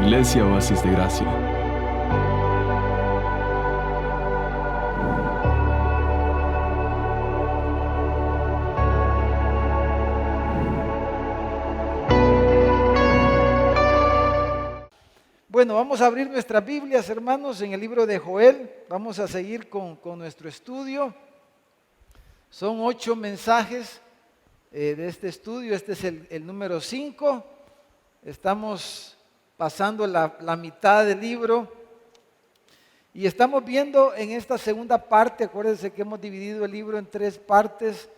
Iglesia Oasis de Gracia. Bueno, vamos a abrir nuestras Biblias, hermanos, en el libro de Joel. Vamos a seguir con nuestro estudio. Son 8 mensajes de este estudio. Este es el número 5. Estamos pasando la mitad del libro. Y estamos viendo en esta segunda parte, acuérdense que hemos dividido el libro en 3 partes.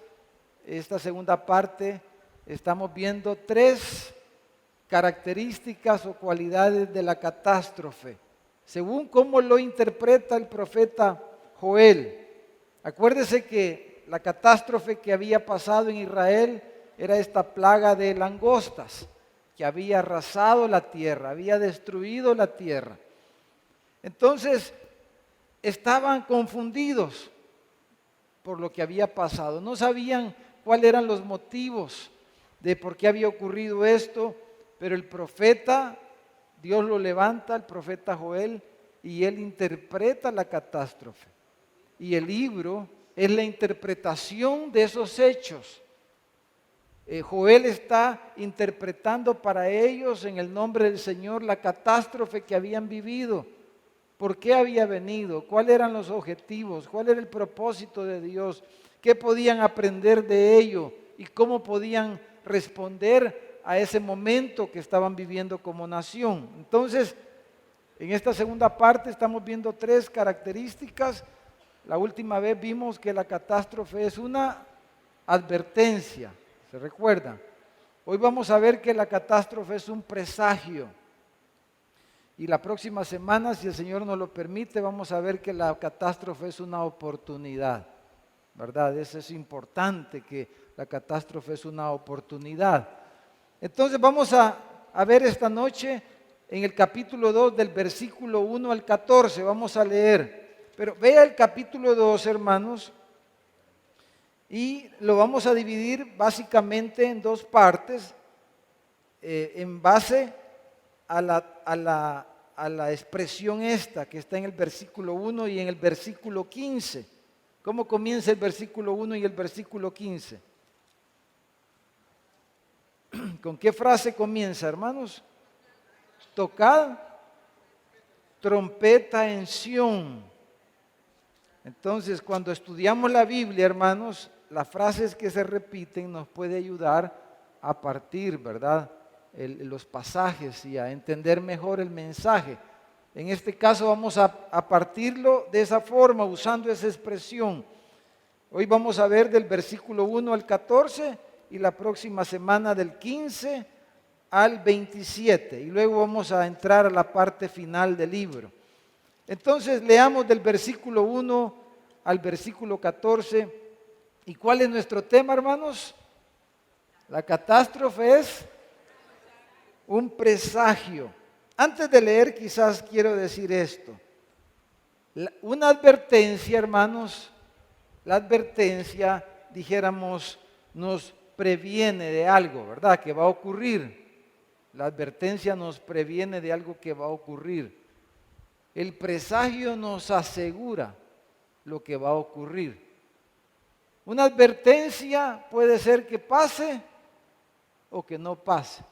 Esta segunda parte estamos viendo 3 características o cualidades de la catástrofe, según cómo lo interpreta el profeta Joel. Acuérdese que la catástrofe que había pasado en Israel era esta plaga de langostas, que había arrasado la tierra, había destruido la tierra. Entonces, estaban confundidos por lo que había pasado, no sabían cuáles eran los motivos de por qué había ocurrido esto. Pero el profeta, Dios lo levanta, el profeta Joel, y él interpreta la catástrofe. Y el libro es la interpretación de esos hechos. Joel está interpretando para ellos en el nombre del Señor la catástrofe que habían vivido. ¿Por qué había venido? ¿Cuáles eran los objetivos? ¿Cuál era el propósito de Dios? ¿Qué podían aprender de ello? ¿Y cómo podían responder a ese momento que estaban viviendo como nación? Entonces, en esta segunda parte estamos viendo 3 características. La última vez vimos que la catástrofe es una advertencia, ¿se recuerdan? Hoy vamos a ver que la catástrofe es un presagio. Y la próxima semana, si el Señor nos lo permite, vamos a ver que la catástrofe es una oportunidad, ¿verdad? Eso es importante, que la catástrofe es una oportunidad. Entonces vamos a ver esta noche en el capítulo 2 del versículo 1 al 14, vamos a leer. Pero vea el capítulo 2, hermanos, y lo vamos a dividir básicamente en 2 partes, en base a la expresión esta que está en el versículo 1 y en el versículo 15. ¿Cómo comienza el versículo 1 y el versículo 15? ¿Con qué frase comienza, hermanos? Tocad trompeta en Sión. Entonces, cuando estudiamos la Biblia, hermanos, las frases que se repiten nos puede ayudar a partir, ¿verdad? Los pasajes y a entender mejor el mensaje. En este caso vamos a partirlo de esa forma, usando esa expresión. Hoy vamos a ver del versículo 1 al 14 y la próxima semana del 15 al 27. Y luego vamos a entrar a la parte final del libro. Entonces leamos del versículo 1 al versículo 14. ¿Y cuál es nuestro tema, hermanos? La catástrofe es un presagio. Antes de leer, quizás quiero decir esto. Una advertencia, hermanos, la advertencia, dijéramos, nos previene de algo, ¿verdad? Que va a ocurrir. La advertencia nos previene de algo que va a ocurrir. El presagio nos asegura lo que va a ocurrir. Una advertencia puede ser que pase o que no pase.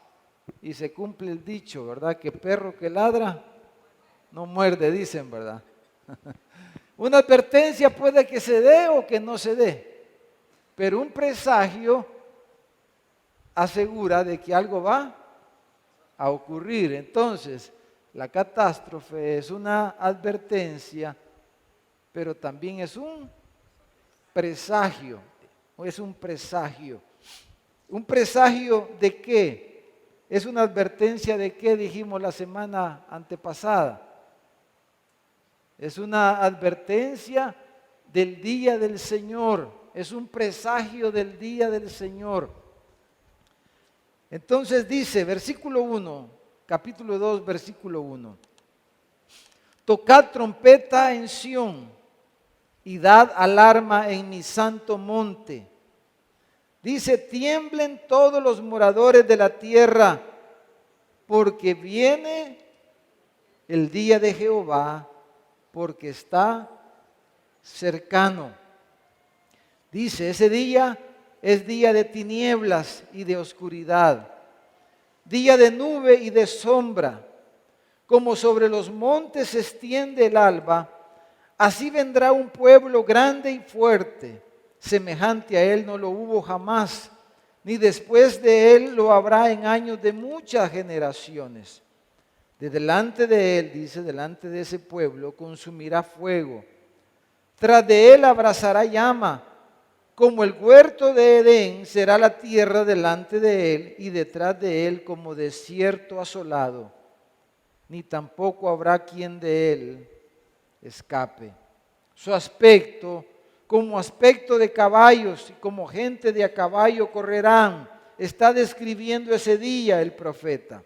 Y se cumple el dicho, ¿verdad? Que perro que ladra no muerde, dicen, ¿verdad? Una advertencia puede que se dé o que no se dé. Pero un presagio asegura de que algo va a ocurrir. Entonces, la catástrofe es una advertencia, pero también es un presagio. Es un presagio. ¿Un presagio de qué? Es una advertencia de qué, dijimos la semana antepasada. Es una advertencia del día del Señor. Es un presagio del día del Señor. Entonces dice, versículo 1, capítulo 2, versículo 1. Tocad trompeta en Sión y dad alarma en mi santo monte. Dice, tiemblen todos los moradores de la tierra, porque viene el día de Jehová, porque está cercano. Dice, ese día es día de tinieblas y de oscuridad, día de nube y de sombra. Como sobre los montes se extiende el alba, así vendrá un pueblo grande y fuerte. Semejante a él no lo hubo jamás, ni después de él lo habrá en años de muchas generaciones. De delante de él, dice, delante de ese pueblo, consumirá fuego. Tras de él abrazará llama. Como el huerto de Edén será la tierra delante de él, y detrás de él como desierto asolado. Ni tampoco habrá quien de él escape. Su aspecto, como aspecto de caballos, y como gente de a caballo correrán. Está describiendo ese día el profeta.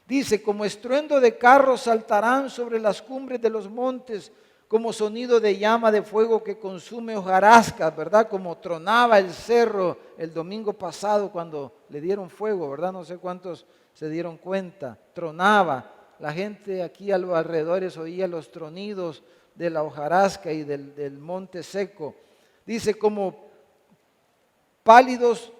Dice, como estruendo de carros saltarán sobre las cumbres de los montes, como sonido de llama de fuego que consume hojarascas, ¿verdad? Como tronaba el cerro el domingo pasado cuando le dieron fuego, ¿verdad? No sé cuántos se dieron cuenta. Tronaba. La gente aquí a los alrededores oía los tronidos de la hojarasca y del monte seco. Dice, como pálidos,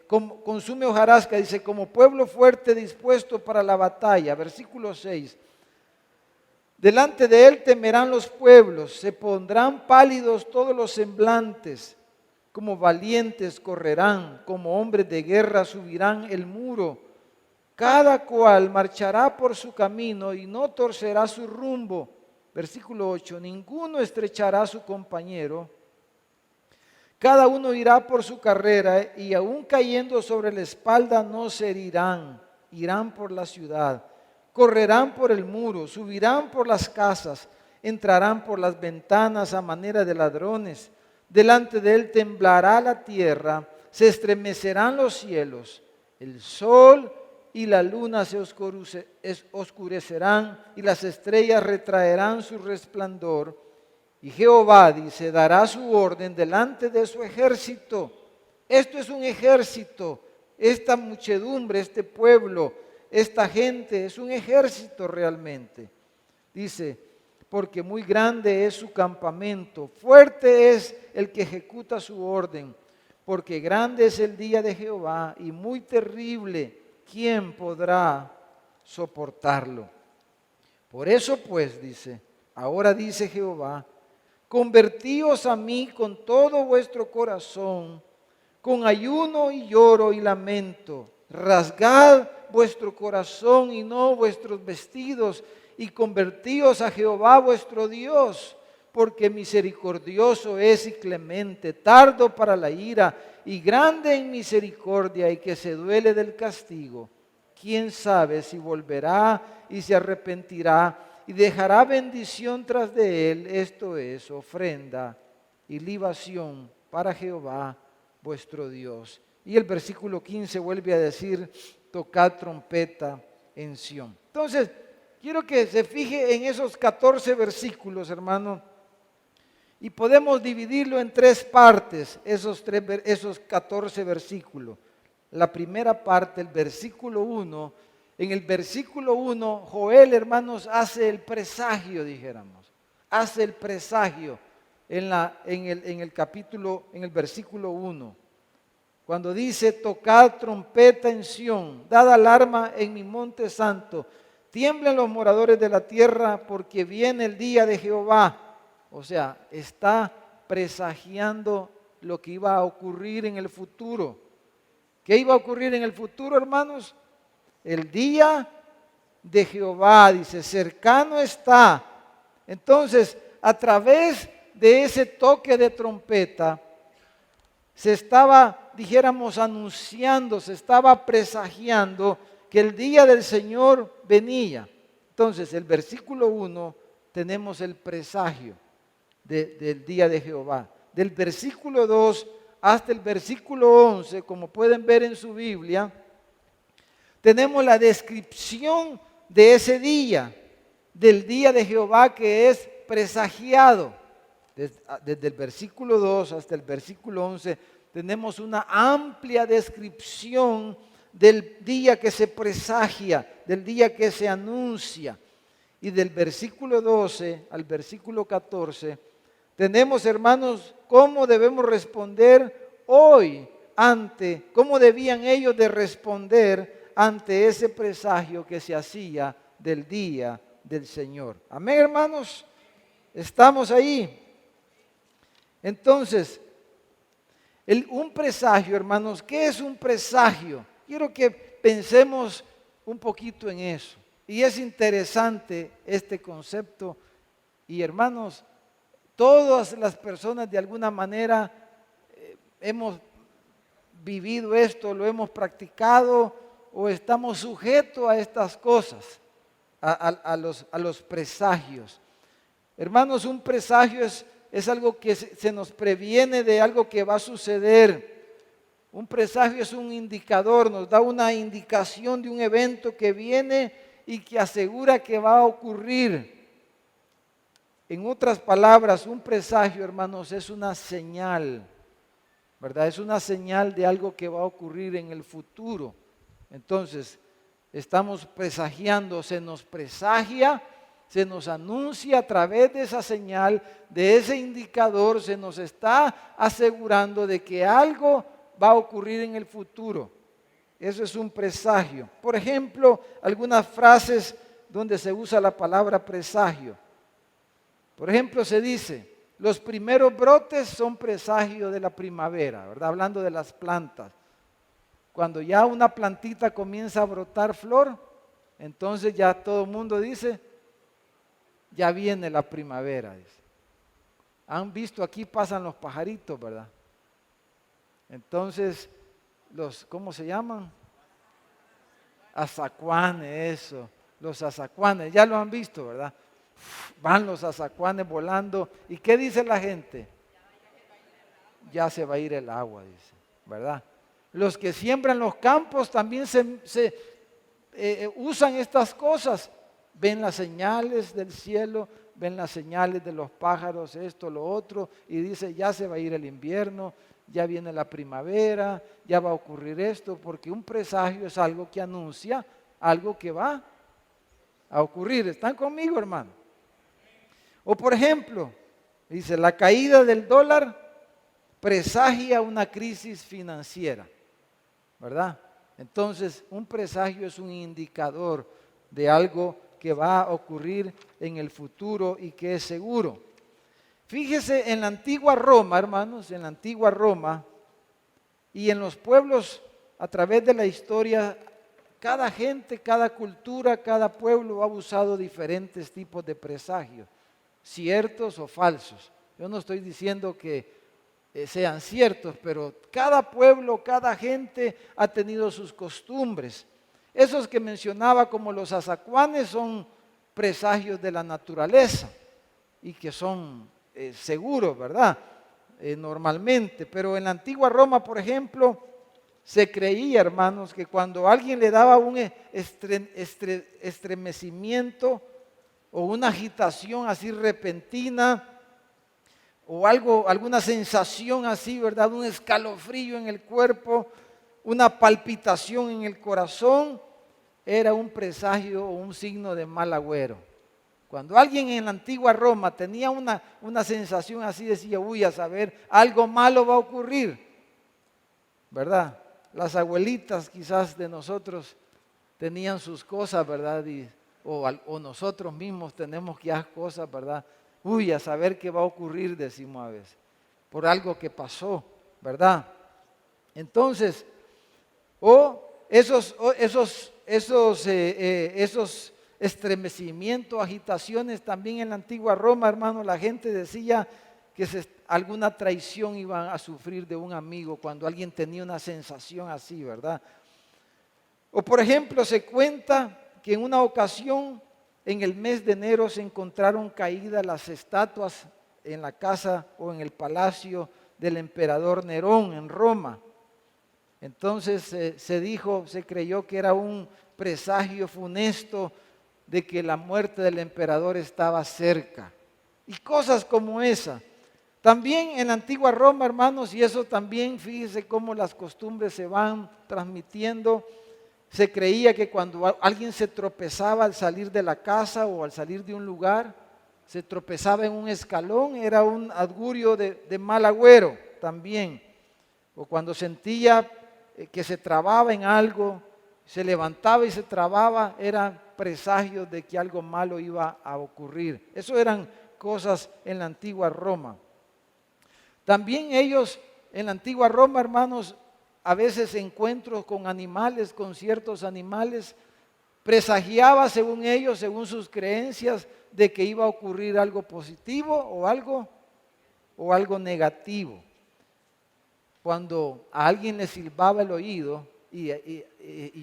consume hojarasca, dice, como pueblo fuerte dispuesto para la batalla. Versículo 6. Delante de él temerán los pueblos, se pondrán pálidos todos los semblantes, como valientes correrán, como hombres de guerra subirán el muro. Cada cual marchará por su camino y no torcerá su rumbo. Versículo 8, ninguno estrechará a su compañero. Cada uno irá por su carrera y aun cayendo sobre la espalda no se herirán. Irán por la ciudad, correrán por el muro, subirán por las casas, entrarán por las ventanas a manera de ladrones. Delante de él temblará la tierra, se estremecerán los cielos, el sol y la luna se oscurecerán y las estrellas retraerán su resplandor. Y Jehová, dice, dará su orden delante de su ejército. Esto es un ejército, esta muchedumbre, este pueblo, esta gente es un ejército realmente. Dice, porque muy grande es su campamento, fuerte es el que ejecuta su orden, porque grande es el día de Jehová y muy terrible. ¿Quién podrá soportarlo? Por eso pues, dice, ahora dice Jehová, convertíos a mí con todo vuestro corazón, con ayuno y lloro y lamento. Rasgad vuestro corazón y no vuestros vestidos, y convertíos a Jehová vuestro Dios, porque misericordioso es y clemente, tardo para la ira y grande en misericordia, y que se duele del castigo. ¿Quién sabe si volverá y se arrepentirá y dejará bendición tras de él? Esto es ofrenda y libación para Jehová vuestro Dios. Y el versículo 15 vuelve a decir, tocad trompeta en Sión. Entonces, quiero que se fije en esos 14 versículos, hermano, y podemos dividirlo en tres partes, esos 14 versículos. La primera parte, el versículo 1, en el versículo 1, Joel, hermanos, hace el presagio, dijéramos, hace el presagio en el versículo 1. Cuando dice, tocad trompeta en Sión, dad alarma en mi monte santo, tiemblen los moradores de la tierra, porque viene el día de Jehová. O sea, está presagiando lo que iba a ocurrir en el futuro. ¿Qué iba a ocurrir en el futuro, hermanos? El día de Jehová, dice, cercano está. Entonces, a través de ese toque de trompeta, se estaba, dijéramos, anunciando, se estaba presagiando que el día del Señor venía. Entonces, el versículo 1 tenemos el presagio del día de Jehová. Del versículo 2 hasta el versículo 11, como pueden ver en su Biblia, tenemos la descripción de ese día, del día de Jehová que es presagiado. Desde el versículo 2 hasta el versículo 11 tenemos una amplia descripción del día que se presagia, del día que se anuncia. Y del versículo 12 al versículo 14, tenemos, hermanos, cómo debemos responder hoy cómo debían ellos de responder ante ese presagio que se hacía del día del Señor. Amén, hermanos. Estamos ahí. Entonces, un presagio, hermanos, ¿qué es un presagio? Quiero que pensemos un poquito en eso. Y es interesante este concepto. Y hermanos, todas las personas de alguna manera hemos vivido esto, lo hemos practicado o estamos sujetos a estas cosas, a los presagios. Hermanos, un presagio es algo que se nos previene de algo que va a suceder. Un presagio es un indicador, nos da una indicación de un evento que viene y que asegura que va a ocurrir. En otras palabras, un presagio, hermanos, es una señal, ¿verdad? Es una señal de algo que va a ocurrir en el futuro. Entonces, estamos presagiando, se nos presagia, se nos anuncia a través de esa señal, de ese indicador, se nos está asegurando de que algo va a ocurrir en el futuro. Eso es un presagio. Por ejemplo, algunas frases donde se usa la palabra presagio. Por ejemplo, se dice, los primeros brotes son presagio de la primavera, ¿verdad? Hablando de las plantas. Cuando ya una plantita comienza a brotar flor, entonces ya todo el mundo dice, ya viene la primavera. Dice. Han visto, aquí pasan los pajaritos, ¿verdad? Entonces, ¿cómo se llaman? Azacuanes, eso. Los azacuanes, ya lo han visto, ¿verdad? Van los azacuanes volando. ¿Y qué dice la gente? Ya se va a ir el agua, dice, ¿verdad? Los que siembran los campos también usan estas cosas. Ven las señales del cielo, ven las señales de los pájaros, esto, lo otro, y dice, ya se va a ir el invierno, ya viene la primavera, ya va a ocurrir esto, porque un presagio es algo que anuncia algo que va a ocurrir. ¿Están conmigo, hermano? O por ejemplo, dice, la caída del dólar presagia una crisis financiera, ¿verdad? Entonces, un presagio es un indicador de algo que va a ocurrir en el futuro y que es seguro. Fíjese, en la antigua Roma, hermanos, en la antigua Roma y en los pueblos a través de la historia, cada gente, cada cultura, cada pueblo ha usado diferentes tipos de presagios, ciertos o falsos. Yo no estoy diciendo que sean ciertos, pero cada pueblo, cada gente ha tenido sus costumbres. Esos que mencionaba como los azacuanes son presagios de la naturaleza y que son seguros, ¿verdad? Normalmente, pero en la antigua Roma, por ejemplo, se creía, hermanos, que cuando alguien le daba un estremecimiento o una agitación así repentina o alguna sensación así, ¿verdad? Un escalofrío en el cuerpo, una palpitación en el corazón, era un presagio o un signo de mal agüero. Cuando alguien en la antigua Roma tenía una sensación así, decía, uy, a saber, algo malo va a ocurrir, ¿verdad? Las abuelitas quizás de nosotros tenían sus cosas, ¿verdad? O nosotros mismos tenemos ya cosas, ¿verdad? Uy, a saber qué va a ocurrir, decimos a veces, por algo que pasó, ¿verdad? Entonces, esos estremecimientos, agitaciones, también en la antigua Roma, hermano, la gente decía que alguna traición iban a sufrir de un amigo cuando alguien tenía una sensación así, ¿verdad? O por ejemplo, se cuenta que en una ocasión, en el mes de enero, se encontraron caídas las estatuas en la casa o en el palacio del emperador Nerón en Roma. Entonces se creyó que era un presagio funesto de que la muerte del emperador estaba cerca. Y cosas como esa. También en la antigua Roma, hermanos, y eso también, fíjese cómo las costumbres se van transmitiendo. Se creía que cuando alguien se tropezaba al salir de la casa o al salir de un lugar, se tropezaba en un escalón, era un augurio de mal agüero también. O cuando sentía que se trababa en algo, se levantaba y se trababa, eran presagios de que algo malo iba a ocurrir. Eso eran cosas en la antigua Roma. También ellos en la antigua Roma, hermanos, a veces encuentros con animales, con ciertos animales, presagiaba según ellos, según sus creencias, de que iba a ocurrir algo positivo o algo negativo. Cuando a alguien le silbaba el oído, y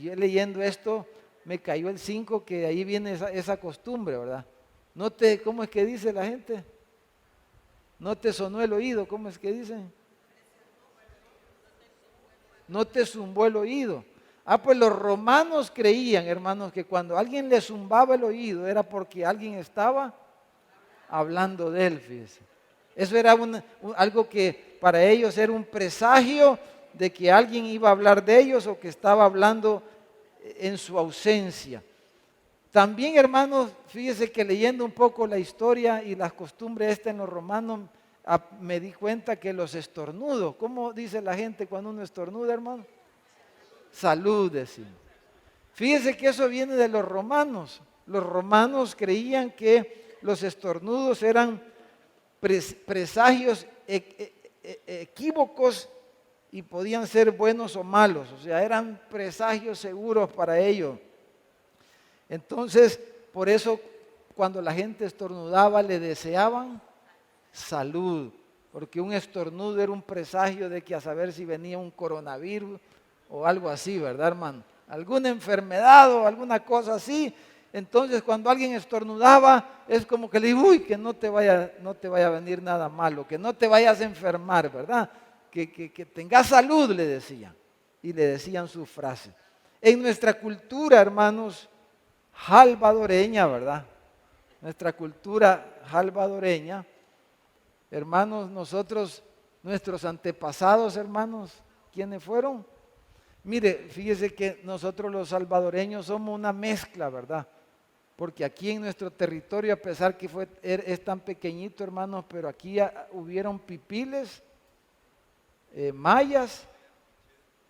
yo leyendo esto, me cayó el 5, que ahí viene esa costumbre, ¿verdad? ¿Cómo es que dice la gente? No te sonó el oído, ¿cómo es que dicen? No te zumbó el oído. Pues los romanos creían, hermanos, que cuando alguien le zumbaba el oído era porque alguien estaba hablando de él, fíjese. Eso era algo que para ellos era un presagio de que alguien iba a hablar de ellos o que estaba hablando en su ausencia. También, hermanos, fíjese que leyendo un poco la historia y las costumbres en los romanos, me di cuenta que los estornudos, ¿cómo dice la gente cuando uno estornuda, hermano? Salud, decimos. Fíjese que eso viene de los romanos. Los romanos creían que los estornudos eran presagios equívocos y podían ser buenos o malos, o sea, eran presagios seguros para ellos. Entonces, por eso cuando la gente estornudaba le deseaban salud, porque un estornudo era un presagio de que a saber si venía un coronavirus o algo así, ¿verdad, hermano? Alguna enfermedad o alguna cosa así. Entonces, cuando alguien estornudaba, es como que le digo, uy, que no te vaya a venir nada malo, que no te vayas a enfermar, ¿verdad? Que tengas salud, le decían. Y le decían su frase. En nuestra cultura, hermanos, salvadoreña, ¿verdad? Nuestra cultura salvadoreña, hermanos, nuestros antepasados, hermanos, ¿quiénes fueron? Mire, fíjese que nosotros los salvadoreños somos una mezcla, ¿verdad? Porque aquí en nuestro territorio, a pesar que es tan pequeñito, hermanos, pero aquí hubieron pipiles, mayas,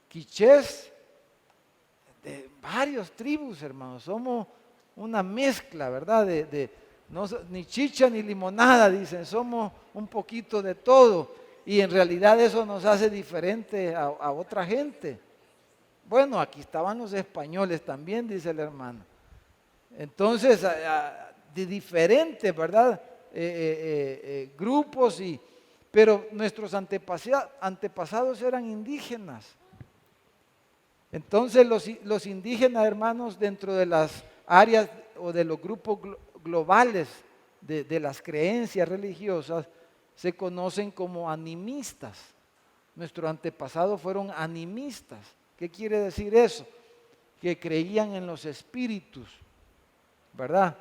quichés, de varios tribus, hermanos. Somos una mezcla, ¿verdad? Ni chicha ni limonada, dicen, somos un poquito de todo. Y en realidad eso nos hace diferente a otra gente. Bueno, aquí estaban los españoles también, dice el hermano. Entonces, de diferentes, ¿verdad? Grupos, pero nuestros antepasados eran indígenas. Entonces, los indígenas, hermanos, dentro de las áreas o de los grupos globales de las creencias religiosas, se conocen como animistas. Nuestros antepasados fueron animistas. ¿Qué quiere decir eso? Que creían en los espíritus, ¿verdad?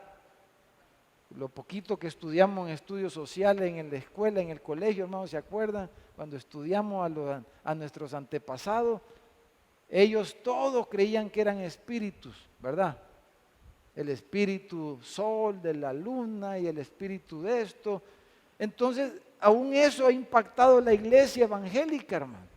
Lo poquito que estudiamos en estudios sociales, en la escuela, en el colegio, hermanos, ¿se acuerdan? Cuando estudiamos a nuestros antepasados, ellos todos creían que eran espíritus, ¿verdad? El espíritu sol de la luna y el espíritu de esto. Entonces, aún eso ha impactado la iglesia evangélica, hermano.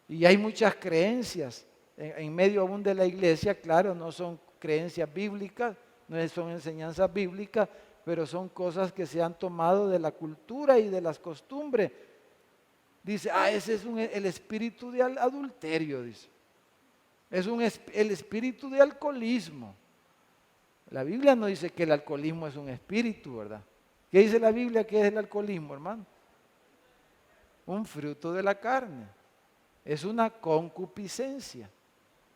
Y hay muchas creencias en medio aún de la iglesia, claro, no son creencias bíblicas, no son enseñanzas bíblicas, pero son cosas que se han tomado de la cultura y de las costumbres. Dice, ese es el espíritu de adulterio, dice. Es el espíritu de alcoholismo. La Biblia no dice que el alcoholismo es un espíritu, ¿verdad? ¿Qué dice la Biblia que es el alcoholismo, hermano? Un fruto de la carne. Es una concupiscencia.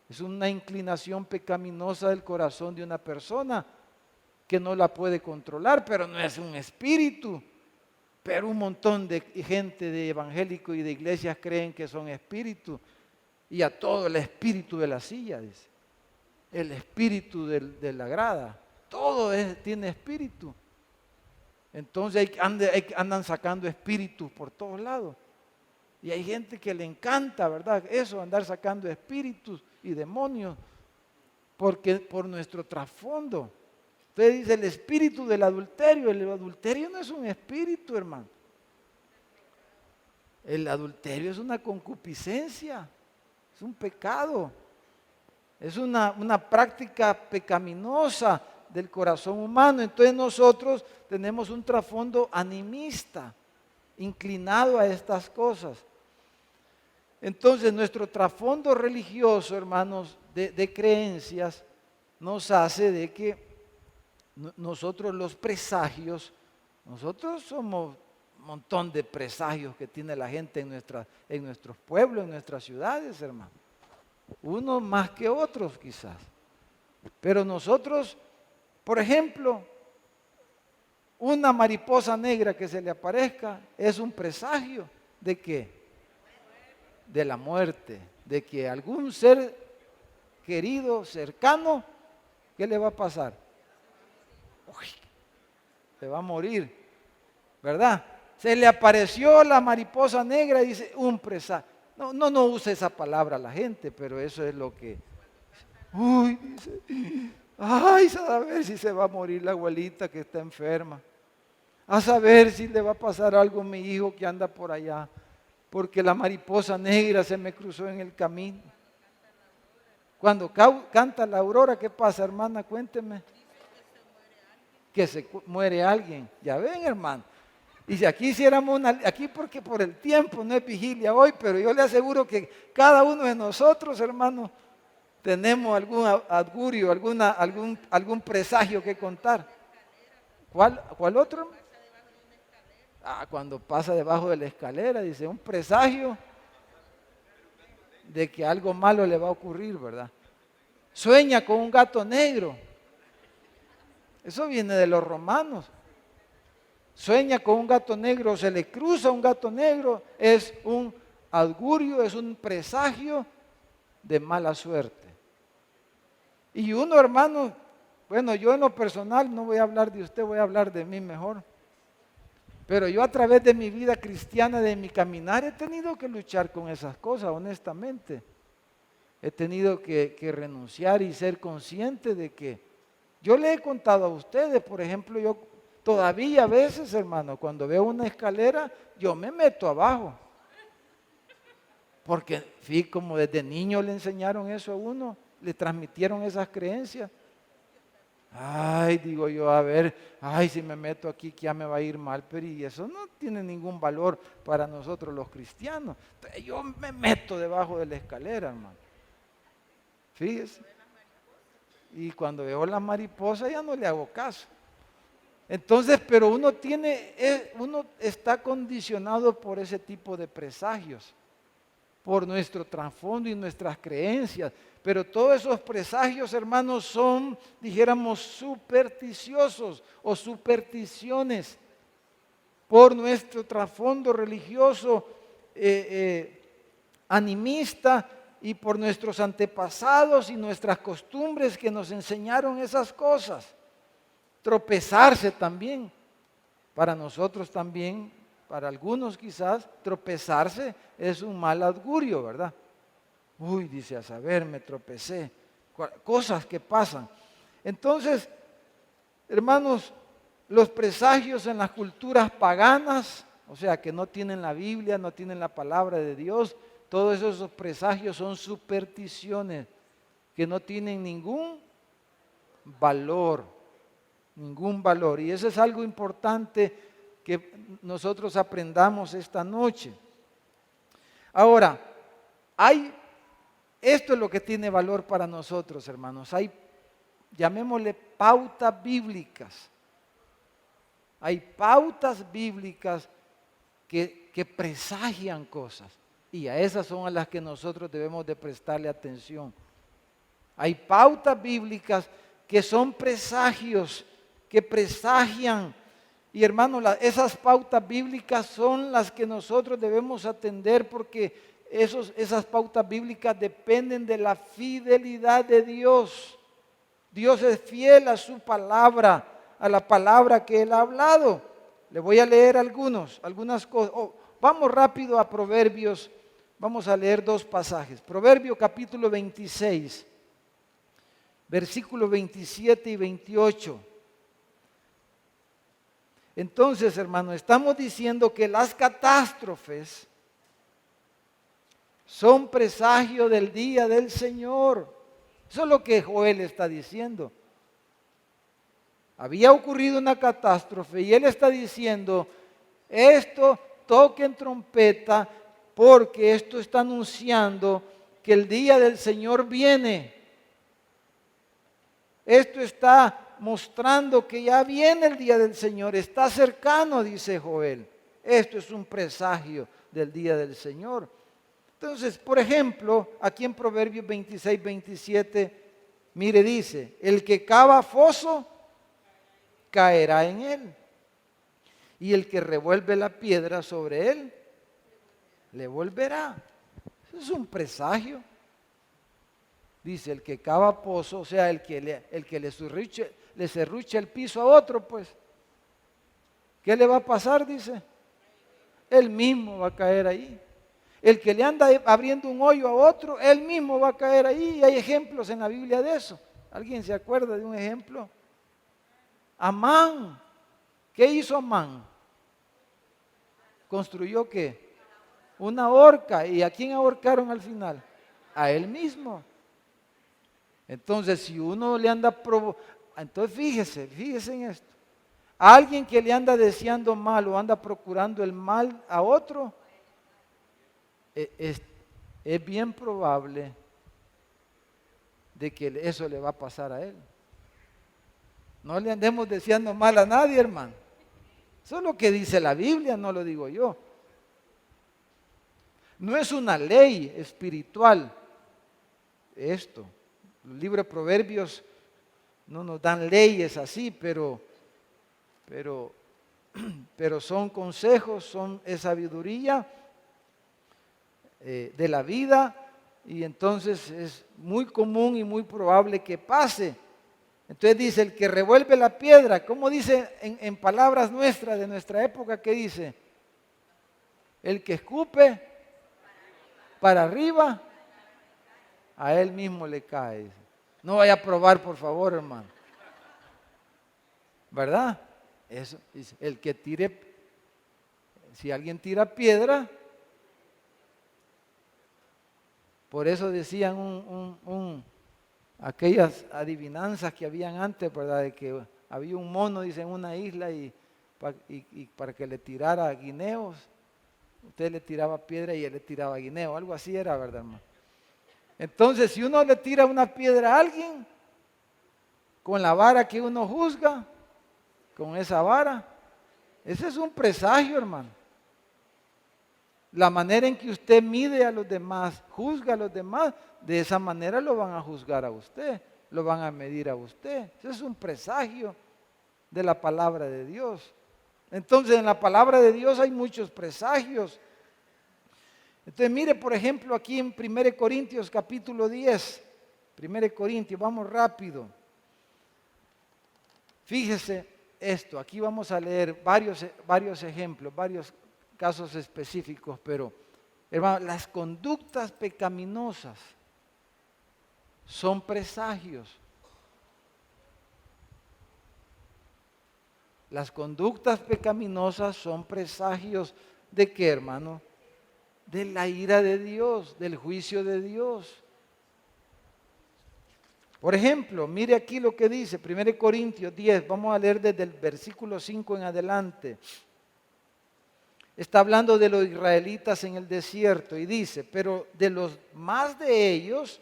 Es una inclinación pecaminosa del corazón de una persona que no la puede controlar, pero no es un espíritu. Pero un montón de gente de evangélicos y de iglesias creen que son espíritus. Y a todo el espíritu de la silla, dice. El espíritu de la grada. Todo tiene espíritu. Entonces andan sacando espíritus por todos lados. Y hay gente que le encanta, ¿verdad? Eso, andar sacando espíritus y demonios, porque por nuestro trasfondo. Usted dice el espíritu del adulterio. El adulterio no es un espíritu, hermano. El adulterio es una concupiscencia, es un pecado, es una práctica pecaminosa del corazón humano. Entonces nosotros tenemos un trasfondo animista, inclinado a estas cosas. Entonces nuestro trasfondo religioso, hermanos, de creencias, nos hace de que nosotros los presagios, nosotros somos un montón de presagios que tiene la gente en nuestros pueblos, en nuestras ciudades, hermano. Unos más que otros quizás. Pero nosotros, por ejemplo, una mariposa negra que se le aparezca es un presagio ¿de qué? De la muerte, de que algún ser querido, cercano, ¿qué le va a pasar? Uy, se va a morir, ¿verdad? Se le apareció la mariposa negra y dice, un presagio. No usa esa palabra la gente, pero eso es lo que... Uy, dice, ay, a saber si se va a morir la abuelita que está enferma. A saber si le va a pasar algo a mi hijo que anda por allá, porque la mariposa negra se me cruzó en el camino. Cuando canta la aurora, ¿qué pasa, hermana? Cuénteme. Que se muere alguien. Ya ven, hermano. Y si aquí hiciéramos aquí porque por el tiempo no es vigilia hoy, pero yo le aseguro que cada uno de nosotros, hermano, tenemos algún augurio, algún presagio que contar. ¿Cuál otro? Cuando pasa debajo de la escalera, dice, un presagio de que algo malo le va a ocurrir, ¿verdad? Sueña con un gato negro. Eso viene de los romanos. Sueña con un gato negro, se le cruza un gato negro, es un augurio, es un presagio de mala suerte. Y uno, hermano, bueno, yo en lo personal no voy a hablar de usted, voy a hablar de mí mejor. Pero yo a través de mi vida cristiana, de mi caminar, he tenido que luchar con esas cosas, honestamente. He tenido que renunciar y ser consciente de que yo le he contado a ustedes, por ejemplo, yo todavía a veces, hermano, cuando veo una escalera, yo me meto abajo. Porque, fíjate, como desde niño le enseñaron eso a uno, le transmitieron esas creencias. Ay, digo yo, a ver, si me meto aquí que ya me va a ir mal, pero y eso no tiene ningún valor para nosotros los cristianos. Entonces, yo me meto debajo de la escalera, hermano. Fíjese. Y cuando veo la mariposa ya no le hago caso. Entonces, pero uno está condicionado por ese tipo de presagios, por nuestro trasfondo y nuestras creencias. Pero todos esos presagios, hermanos, son, dijéramos, supersticiosos o supersticiones por nuestro trasfondo religioso, animista, y por nuestros antepasados y nuestras costumbres que nos enseñaron esas cosas. Tropezarse también, para nosotros también, para algunos quizás, tropezarse es un mal augurio, ¿verdad? Uy, dice, a saber, me tropecé. Cosas que pasan. Entonces, hermanos, los presagios en las culturas paganas, o sea, que no tienen la Biblia, no tienen la palabra de Dios, todos esos presagios son supersticiones que no tienen ningún valor. Y eso es algo importante que nosotros aprendamos esta noche. Ahora, esto es lo que tiene valor para nosotros, hermanos. Hay, llamémosle, pautas bíblicas. Hay pautas bíblicas que presagian cosas. Y a esas son a las que nosotros debemos de prestarle atención. Hay pautas bíblicas que son presagios, que presagian. Y hermanos, esas pautas bíblicas son las que nosotros debemos atender porque esas pautas bíblicas dependen de la fidelidad de Dios. Dios es fiel a su palabra, a la palabra que Él ha hablado. le voy a leer algunas cosas. Vamos rápido a Proverbios, vamos a leer 2 pasajes. Proverbio capítulo 26, versículos 27 y 28. Entonces, hermano, estamos diciendo que las catástrofes son presagio del día del Señor. Eso es lo que Joel está diciendo. Había ocurrido una catástrofe y él está diciendo, esto toquen trompeta porque esto está anunciando que el día del Señor viene. Esto está mostrando que ya viene el día del Señor, está cercano, dice Joel. Esto es un presagio del día del Señor. Entonces, por ejemplo, aquí en Proverbios 26, 27, mire, dice, el que cava foso, caerá en él. Y el que revuelve la piedra sobre él, le volverá. Eso es un presagio. Dice, el que cava pozo, o sea, el que le serruche el piso a otro, pues, ¿qué le va a pasar? Dice, él mismo va a caer ahí. El que le anda abriendo un hoyo a otro, él mismo va a caer ahí. Y hay ejemplos en la Biblia de eso. ¿Alguien se acuerda de un ejemplo? Amán. ¿Qué hizo Amán? ¿Construyó qué? Una horca. ¿Y a quién ahorcaron al final? A él mismo. Entonces, si uno le anda entonces fíjese en esto. A alguien que le anda deseando mal o anda procurando el mal a otro, es bien probable de que eso le va a pasar a él. No le andemos deseando mal a nadie, hermano. Eso es lo que dice la Biblia, no lo digo yo. No es una ley espiritual esto. Los libros de Proverbios no nos dan leyes así, pero son consejos, es sabiduría de la vida, y entonces es muy común y muy probable que pase. Entonces dice, el que revuelve la piedra, ¿cómo dice en palabras nuestras, de nuestra época? ¿Qué dice? El que escupe para arriba, a él mismo le cae. Dice. No vaya a probar, por favor, hermano. ¿Verdad? Eso dice, el que tire, si alguien tira piedra, por eso decían aquellas adivinanzas que habían antes, ¿verdad? De que había un mono, dice, en una isla y para que le tirara guineos, usted le tiraba piedra y él le tiraba guineo, algo así era, ¿verdad, hermano? Entonces, si uno le tira una piedra a alguien, con la vara que uno juzga, con esa vara, ese es un presagio, hermano. La manera en que usted mide a los demás, juzga a los demás, de esa manera lo van a juzgar a usted, lo van a medir a usted. Ese es un presagio de la palabra de Dios. Entonces, en la palabra de Dios hay muchos presagios. Entonces, mire, por ejemplo, aquí en 1 Corintios capítulo 10, 1 Corintios, vamos rápido. Fíjese esto, aquí vamos a leer varios ejemplos, varios casos específicos, pero, hermano, las conductas pecaminosas son presagios. Las conductas pecaminosas son presagios ¿de qué, hermano? De la ira de Dios, del juicio de Dios. Por ejemplo, mire aquí lo que dice 1 Corintios 10, vamos a leer desde el versículo 5 en adelante. Está hablando de los israelitas en el desierto y dice, pero de los más de ellos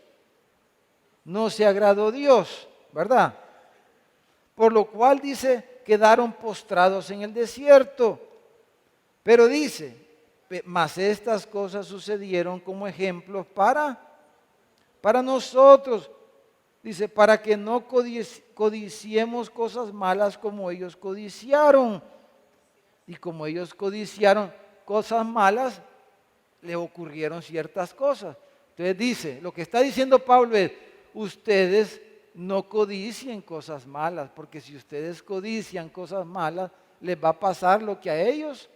no se agradó Dios, ¿verdad? Por lo cual dice, quedaron postrados en el desierto. Pero dice, mas estas cosas sucedieron como ejemplos para nosotros. Dice, para que no codiciemos cosas malas como ellos codiciaron. Y como ellos codiciaron cosas malas, le ocurrieron ciertas cosas. Entonces dice, lo que está diciendo Pablo es, ustedes no codicien cosas malas, porque si ustedes codician cosas malas, les va a pasar lo que a ellos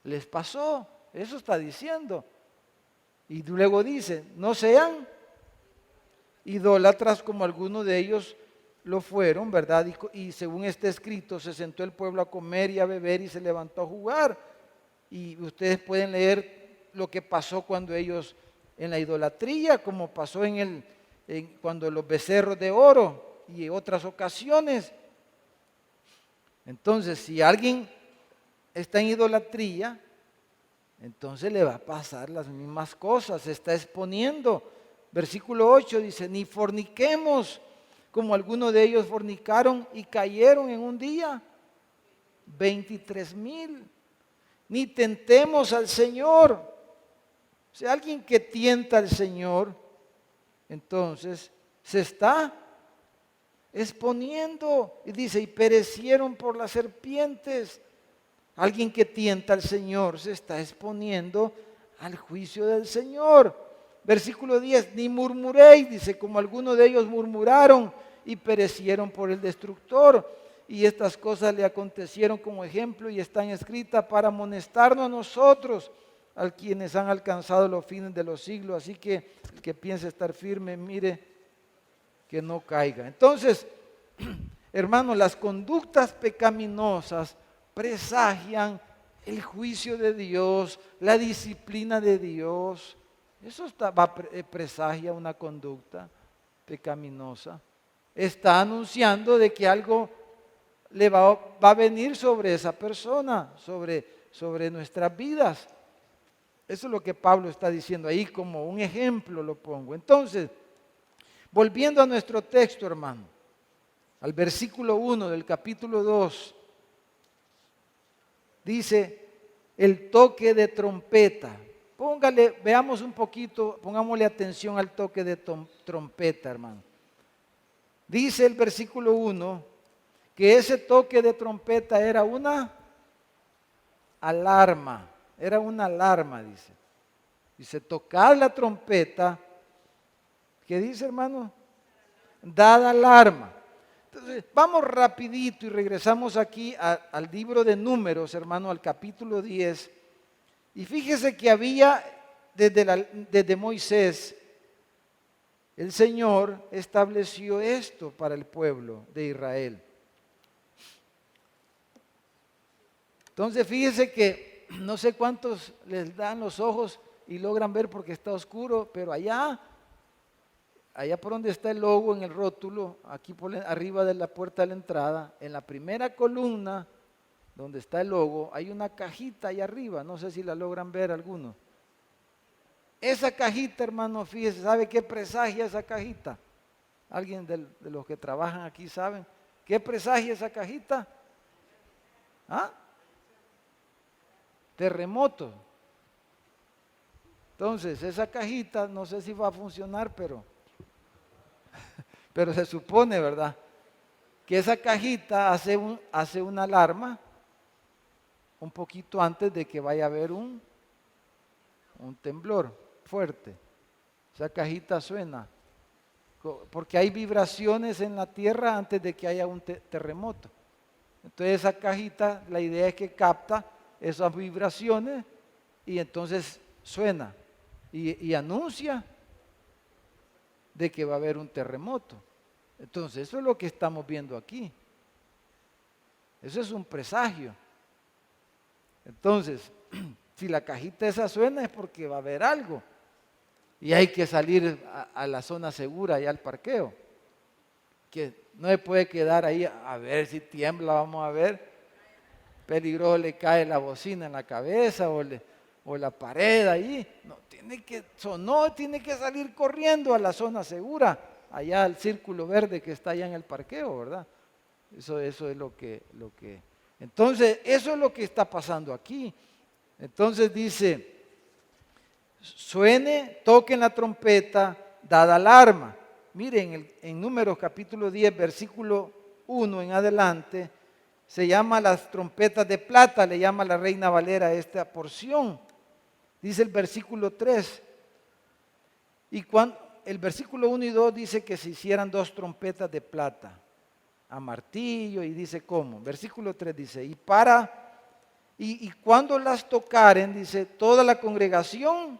les pasó. Eso está diciendo. Y luego dice, no sean idólatras como algunos de ellos lo fueron, ¿verdad? Y según está escrito, se sentó el pueblo a comer y a beber y se levantó a jugar. Y ustedes pueden leer lo que pasó cuando ellos en la idolatría, como pasó cuando los becerros de oro y en otras ocasiones. Entonces, si alguien está en idolatría, entonces le va a pasar las mismas cosas, se está exponiendo. Versículo 8 dice, ni forniquemos, como algunos de ellos fornicaron y cayeron en un día, 23,000. Ni tentemos al Señor. O sea, alguien que tienta al Señor, entonces se está exponiendo. Y dice, y perecieron por las serpientes. Alguien que tienta al Señor se está exponiendo al juicio del Señor. Versículo 10, ni murmuréis, dice, como algunos de ellos murmuraron y perecieron por el destructor. Y estas cosas le acontecieron como ejemplo y están escritas para amonestarnos a nosotros, a quienes han alcanzado los fines de los siglos. Así que el que piense estar firme, mire que no caiga. Entonces, hermanos, las conductas pecaminosas presagian el juicio de Dios, la disciplina de Dios. Eso presagia una conducta pecaminosa. Está anunciando de que algo le va a venir sobre esa persona, sobre nuestras vidas. Eso es lo que Pablo está diciendo ahí, como un ejemplo lo pongo. Entonces, volviendo a nuestro texto, hermano, al versículo 1 del capítulo 2, dice el toque de trompeta. Veamos un poquito, pongámosle atención al toque de trompeta, hermano. Dice el versículo 1 que ese toque de trompeta era una alarma, dice. Dice, tocad la trompeta, ¿qué dice, hermano? Dad alarma. Entonces, vamos rapidito y regresamos aquí al libro de Números, hermano, al capítulo 10. Y fíjese que había, desde Moisés, el Señor estableció esto para el pueblo de Israel. Entonces, fíjese que no sé cuántos les dan los ojos y logran ver porque está oscuro, pero allá por donde está el logo en el rótulo, aquí arriba de la puerta de la entrada, en la primera columna donde está el logo, hay una cajita ahí arriba, no sé si la logran ver algunos. Esa cajita, hermano, fíjese, ¿sabe qué presagia esa cajita? ¿Alguien de los que trabajan aquí saben? ¿Qué presagia esa cajita? ¿Ah? Terremoto. Entonces, esa cajita, no sé si va a funcionar, pero se supone, ¿verdad? Que esa cajita hace una alarma un poquito antes de que vaya a haber un temblor fuerte. Esa cajita suena, porque hay vibraciones en la tierra antes de que haya un terremoto. Entonces esa cajita, la idea es que capta esas vibraciones y entonces suena y anuncia de que va a haber un terremoto. Entonces eso es lo que estamos viendo aquí. Eso es un presagio. Entonces, si la cajita esa suena es porque va a haber algo. Y hay que salir a la zona segura y al parqueo. Que no se puede quedar ahí a ver si tiembla, vamos a ver. Peligroso le cae la bocina en la cabeza o la pared ahí. No, tiene que salir corriendo a la zona segura, allá al círculo verde que está allá en el parqueo, ¿verdad? Eso es lo que. Entonces, eso es lo que está pasando aquí. Entonces dice, toquen la trompeta, dad alarma. Miren, en Números capítulo 10, versículo 1 en adelante, se llama las trompetas de plata, le llama la Reina Valera esta porción. Dice el versículo 3. Y el versículo 1 y 2 dice que se hicieran 2 trompetas de plata. a martillo, y dice cómo. Versículo 3 dice, y cuando las tocaren, dice, toda la congregación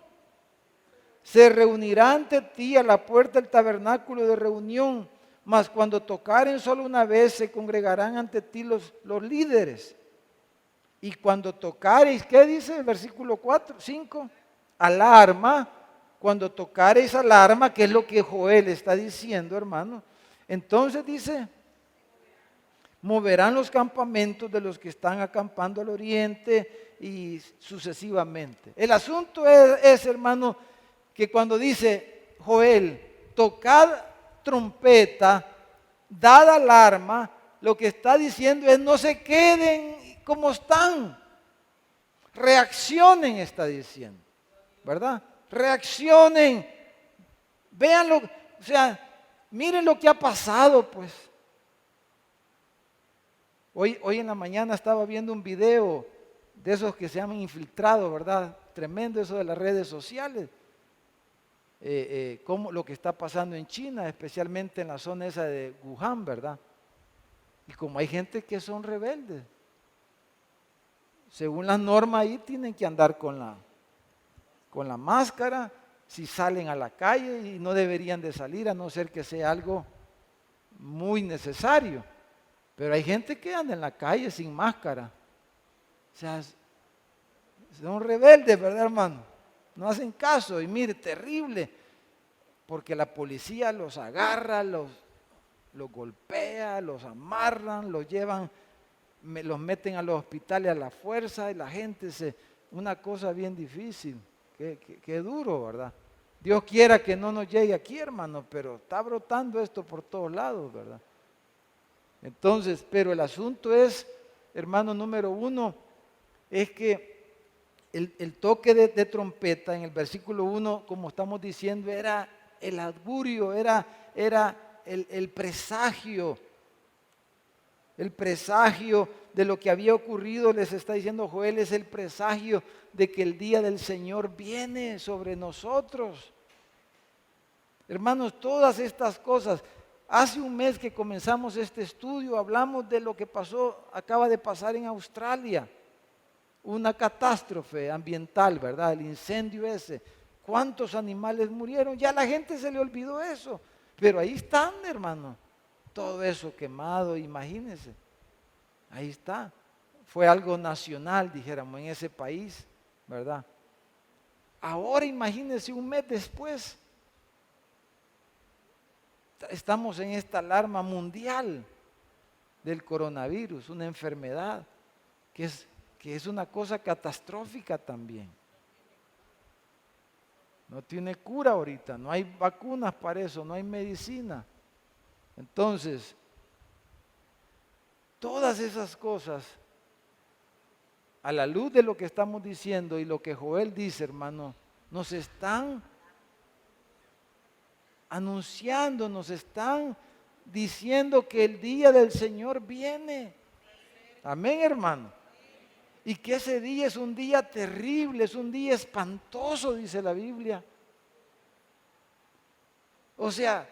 se reunirá ante ti a la puerta del tabernáculo de reunión, mas cuando tocaren solo una vez se congregarán ante ti los líderes. Y cuando tocareis, ¿qué dice el versículo 5? Alarma. Cuando tocareis alarma, que es lo que Joel está diciendo, hermano. Entonces dice, moverán los campamentos de los que están acampando al oriente y sucesivamente. El asunto es, hermano, que cuando dice Joel, tocad trompeta, dad alarma, lo que está diciendo es no se queden como están, reaccionen, está diciendo, ¿verdad? Reaccionen, véanlo, o sea, miren lo que ha pasado, pues. Hoy en la mañana estaba viendo un video de esos que se han infiltrado, ¿verdad? Tremendo eso de las redes sociales. Como lo que está pasando en China, especialmente en la zona esa de Wuhan, ¿verdad? Y como hay gente que son rebeldes, según las normas ahí tienen que andar con la máscara, si salen a la calle, y no deberían de salir a no ser que sea algo muy necesario. Pero hay gente que anda en la calle sin máscara. O sea, son rebeldes, ¿verdad, hermano? No hacen caso, y mire, terrible, porque la policía los agarra, los golpea, los amarran, los llevan, los meten a los hospitales a la fuerza, y la gente una cosa bien difícil, qué duro, ¿verdad? Dios quiera que no nos llegue aquí, hermano, pero está brotando esto por todos lados, ¿verdad? Entonces, pero el asunto es, hermano, número 1, es que el toque de trompeta en el versículo 1, como estamos diciendo, era el augurio, era el presagio de lo que había ocurrido. Les está diciendo Joel, es el presagio de que el día del Señor viene sobre nosotros. Hermanos, todas estas cosas, hace un mes que comenzamos este estudio, hablamos de lo que acaba de pasar en Australia. Una catástrofe ambiental, ¿verdad? El incendio ese. ¿Cuántos animales murieron? Ya a la gente se le olvidó eso. Pero ahí están, hermano. Todo eso quemado, imagínense. Ahí está. Fue algo nacional, dijéramos, en ese país, ¿verdad? Ahora imagínense un mes después. Estamos en esta alarma mundial del coronavirus, una enfermedad que es una cosa catastrófica también. No tiene cura ahorita, no hay vacunas para eso, no hay medicina. Entonces, todas esas cosas, a la luz de lo que estamos diciendo y lo que Joel dice, hermano, nos están anunciando, nos están diciendo que el día del Señor viene. Amén, hermano. Y que ese día es un día terrible, es un día espantoso, dice la Biblia. O sea,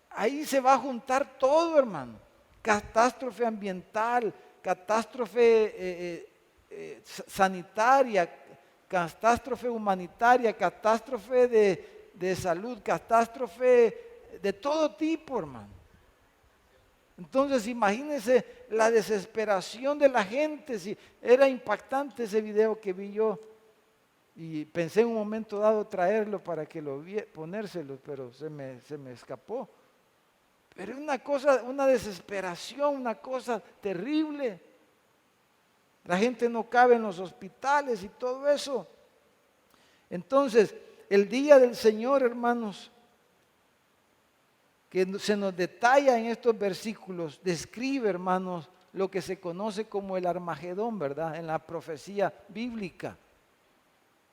ahí se va a juntar todo, hermano. Catástrofe ambiental, catástrofe sanitaria, catástrofe humanitaria, catástrofe de salud, catástrofe de todo tipo, hermano. Entonces imagínense la desesperación de la gente. Si era impactante ese video que vi yo, y pensé en un momento dado traerlo para que ponérselo, pero se me escapó. Pero es una cosa, una desesperación, una cosa terrible. La gente no cabe en los hospitales y todo eso. Entonces, el día del Señor, hermanos, que se nos detalla en estos versículos, describe, hermanos, lo que se conoce como el Armagedón, ¿verdad? En la profecía bíblica.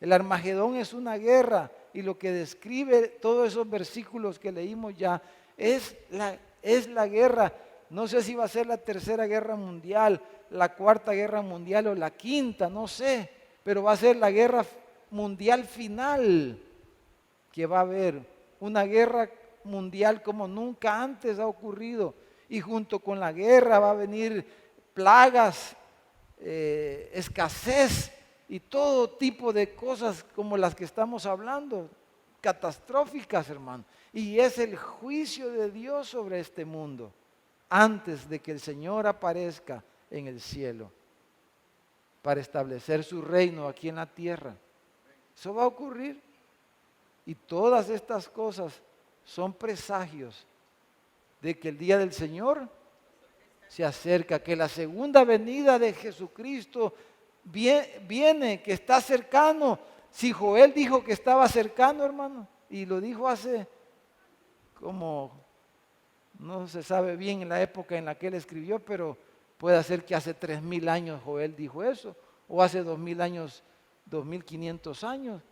El Armagedón es una guerra, y lo que describe todos esos versículos que leímos ya es la guerra. No sé si va a ser la tercera guerra mundial, la cuarta guerra mundial o la quinta, no sé, pero va a ser la guerra mundial final que va a haber, una guerra mundial como nunca antes ha ocurrido, Y junto con la guerra va a venir plagas, escasez y todo tipo de cosas como las que estamos hablando, catastróficas, hermano. Y es el juicio de Dios sobre este mundo antes de que el Señor aparezca en el cielo para establecer su reino aquí en la tierra. Eso va a ocurrir. Y todas estas cosas son presagios de que el día del Señor se acerca, que la segunda venida de Jesucristo viene, que está cercano. Si Joel dijo que estaba cercano, hermano, y lo dijo hace como, no se sabe bien en la época en la que él escribió, pero puede ser que hace 3000 años Joel dijo eso, o hace 2000 años, 2500 años.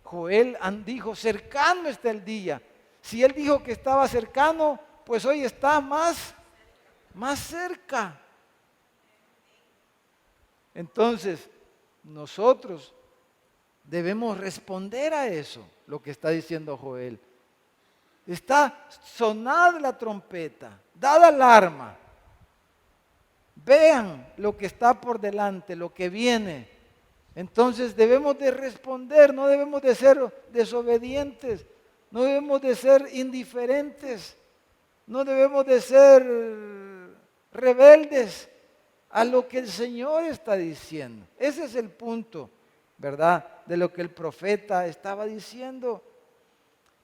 Joel dijo, cercano está el día. Si él dijo que estaba cercano, pues hoy está más cerca. Entonces, nosotros debemos responder a eso, lo que está diciendo Joel. Está sonada la trompeta, dada alarma. Vean lo que está por delante, lo que viene. Entonces debemos de responder, no debemos de ser desobedientes, no debemos de ser indiferentes, no debemos de ser rebeldes a lo que el Señor está diciendo. Ese es el punto, ¿verdad? De lo que el profeta estaba diciendo.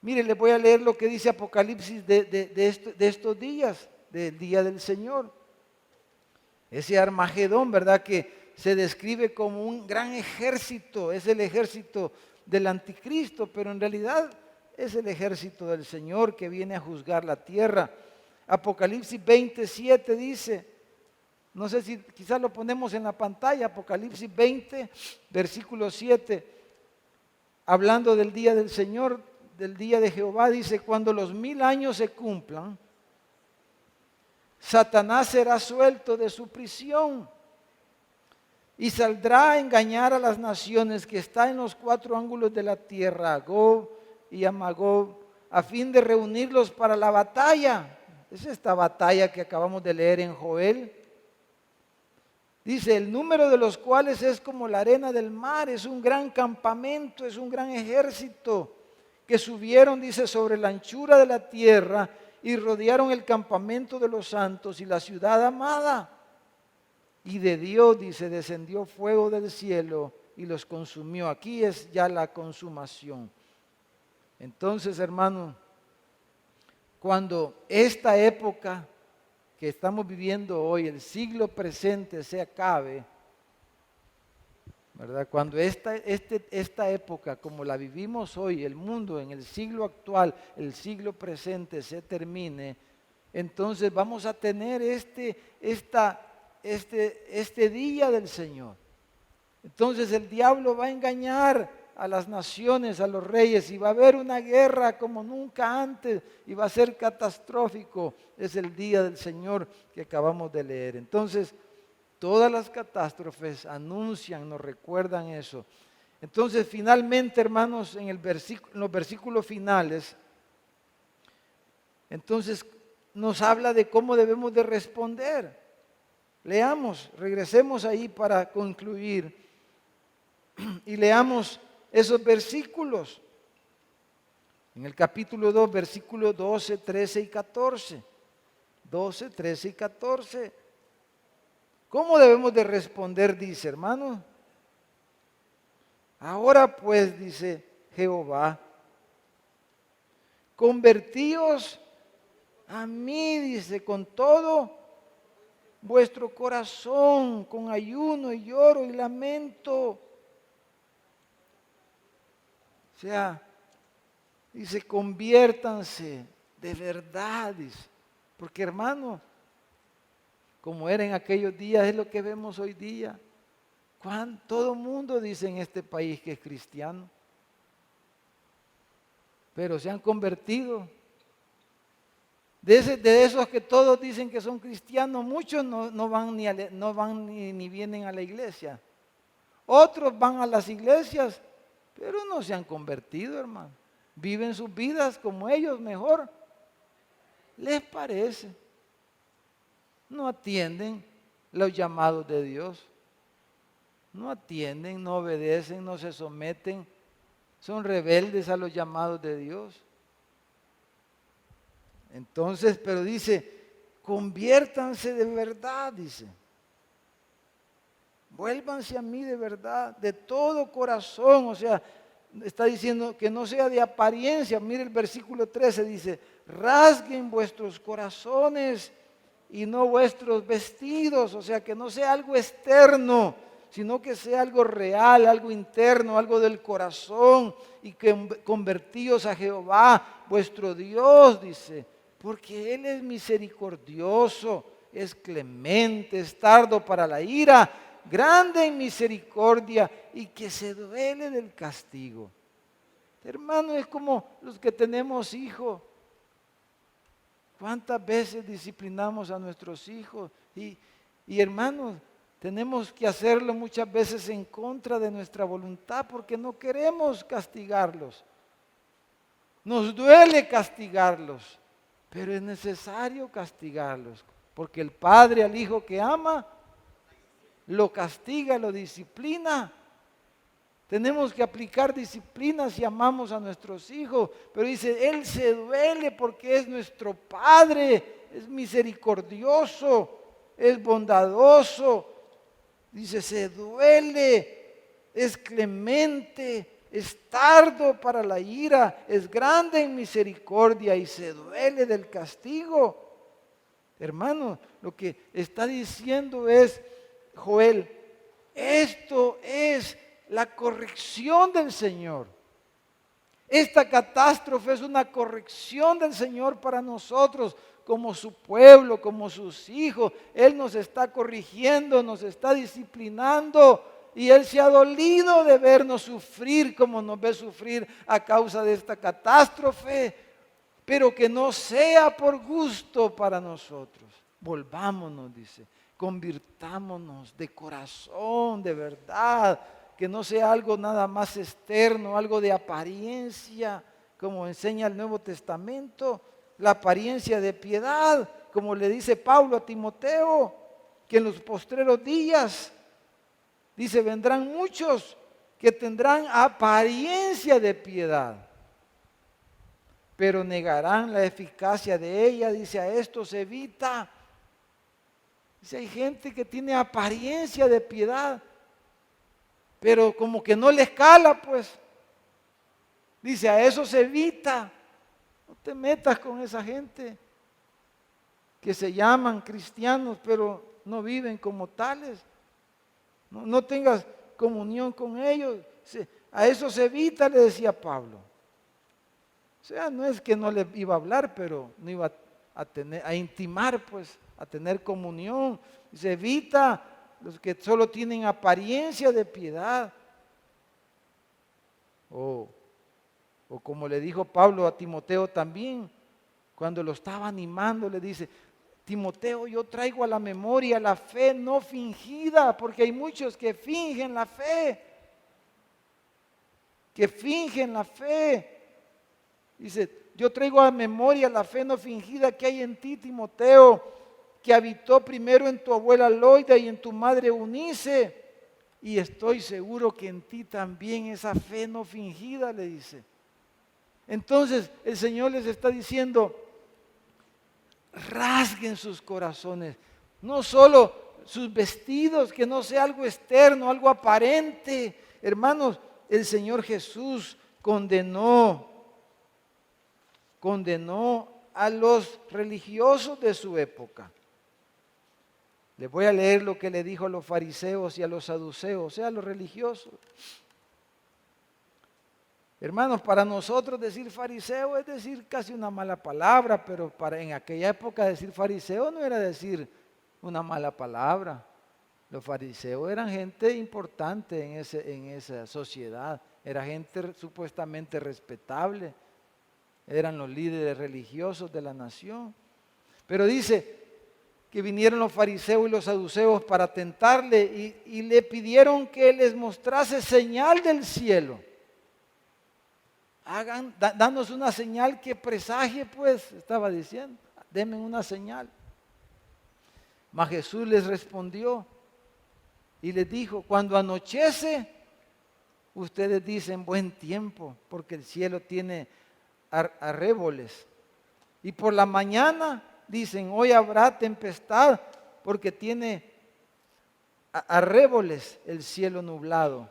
Mire, les voy a leer lo que dice Apocalipsis de estos días, del día del Señor. Ese Armagedón, ¿verdad? Que se describe como un gran ejército, es el ejército del anticristo, pero en realidad es el ejército del Señor que viene a juzgar la tierra. Apocalipsis 27 dice, no sé si quizás lo ponemos en la pantalla, Apocalipsis 20, versículo 7, hablando del día del Señor, del día de Jehová, dice, cuando los 1000 años se cumplan, Satanás será suelto de su prisión y saldrá a engañar a las naciones que están en los 4 ángulos de la tierra, a Gog y a Magog, a fin de reunirlos para la batalla. Es esta batalla que acabamos de leer en Joel. Dice, el número de los cuales es como la arena del mar, es un gran campamento, es un gran ejército, que subieron, dice, sobre la anchura de la tierra y rodearon el campamento de los santos y la ciudad amada. Y de Dios, dice, descendió fuego del cielo y los consumió. Aquí es ya la consumación. Entonces, hermano, cuando esta época que estamos viviendo hoy, el siglo presente, se acabe, ¿verdad? Cuando esta época, como la vivimos hoy, el mundo en el siglo actual, el siglo presente se termine, entonces vamos a tener este día del Señor. Entonces el diablo va a engañar a las naciones, a los reyes, y va a haber una guerra como nunca antes, y va a ser catastrófico. Es el día del Señor que acabamos de leer. Entonces, todas las catástrofes anuncian, nos recuerdan eso. Entonces, finalmente, hermanos, en los versículos finales, entonces nos habla de cómo debemos de responder. Leamos, regresemos ahí para concluir y leamos esos versículos. En el capítulo 2, versículos 12, 13 y 14. 12, 13 y 14. ¿Cómo debemos de responder? Dice, hermano. Ahora pues, dice Jehová, convertíos a mí, dice, con todo vuestro corazón, con ayuno y lloro y lamento. O sea, dice, conviértanse de verdad, dice. Porque, hermano, como era en aquellos días, es lo que vemos hoy día. Todo el mundo dice en este país que es cristiano, pero se han convertido. De esos que todos dicen que son cristianos, muchos no van ni vienen a la iglesia. Otros van a las iglesias, pero no se han convertido, hermano. Viven sus vidas como ellos mejor les parece. no atienden los llamados de Dios. No atienden, no obedecen, no se someten, son rebeldes a los llamados de Dios. Entonces, pero dice, conviértanse de verdad, dice. Vuélvanse a mí de verdad, de todo corazón. O sea, está diciendo que no sea de apariencia. Mire el versículo 13, dice, rasguen vuestros corazones y no vuestros vestidos. O sea, que no sea algo externo, sino que sea algo real, algo interno, algo del corazón, y que convertíos a Jehová, vuestro Dios, dice, porque Él es misericordioso, es clemente, es tardo para la ira, grande en misericordia y que se duele del castigo. Hermano, es como los que tenemos hijos. ¿Cuántas veces disciplinamos a nuestros hijos? Y hermanos, tenemos que hacerlo muchas veces en contra de nuestra voluntad porque no queremos castigarlos. Nos duele castigarlos, pero es necesario castigarlos porque el padre al hijo que ama lo castiga, lo disciplina. Tenemos que aplicar disciplina si amamos a nuestros hijos, pero dice, Él se duele porque es nuestro Padre, es misericordioso, es bondadoso. Dice, se duele, es clemente, es tardo para la ira, es grande en misericordia y se duele del castigo. Hermano, lo que está diciendo es Joel, esto es la corrección del Señor. Esta catástrofe es una corrección del Señor para nosotros, como su pueblo, como sus hijos. Él nos está corrigiendo, nos está disciplinando y Él se ha dolido de vernos sufrir como nos ve sufrir a causa de esta catástrofe, pero que no sea por gusto para nosotros. Volvámonos, dice. Convirtámonos de corazón, de verdad, que no sea algo nada más externo, algo de apariencia, como enseña el Nuevo Testamento, la apariencia de piedad, como le dice Pablo a Timoteo, que en los postreros días, dice, vendrán muchos que tendrán apariencia de piedad, pero negarán la eficacia de ella, dice, a esto se evita. Dice, hay gente que tiene apariencia de piedad, pero como que no les cala, pues. Dice, a eso se evita. No te metas con esa gente que se llaman cristianos, pero no viven como tales. No tengas comunión con ellos. A eso se evita, le decía Pablo. O sea, no es que no le iba a hablar, pero no iba a intimar, pues, a tener comunión. Se evita los que solo tienen apariencia de piedad. O como le dijo Pablo a Timoteo también, cuando lo estaba animando, le dice, Timoteo, yo traigo a la memoria la fe no fingida, porque hay muchos que fingen la fe. Que fingen la fe. Dice, yo traigo a memoria la fe no fingida que hay en ti, Timoteo, que habitó primero en tu abuela Loida y en tu madre Eunice, y estoy seguro que en ti también esa fe no fingida, le dice. Entonces el Señor les está diciendo, rasguen sus corazones, no solo sus vestidos, que no sea algo externo, algo aparente. Hermanos, el Señor Jesús condenó a los religiosos de su época. Les voy a leer lo que le dijo a los fariseos y a los saduceos, o sea, a los religiosos. Hermanos, para nosotros decir fariseo es decir casi una mala palabra, pero en aquella época decir fariseo no era decir una mala palabra. Los fariseos eran gente importante en esa sociedad, era gente supuestamente respetable, eran los líderes religiosos de la nación. Pero dice que vinieron los fariseos y los saduceos para tentarle y le pidieron que les mostrase señal del cielo. Danos una señal que presagie, pues, estaba diciendo, denme una señal. Mas Jesús les respondió y les dijo: cuando anochece, ustedes dicen buen tiempo, porque el cielo tiene arréboles. Y por la mañana dicen: hoy habrá tempestad, porque tiene arréboles el cielo nublado.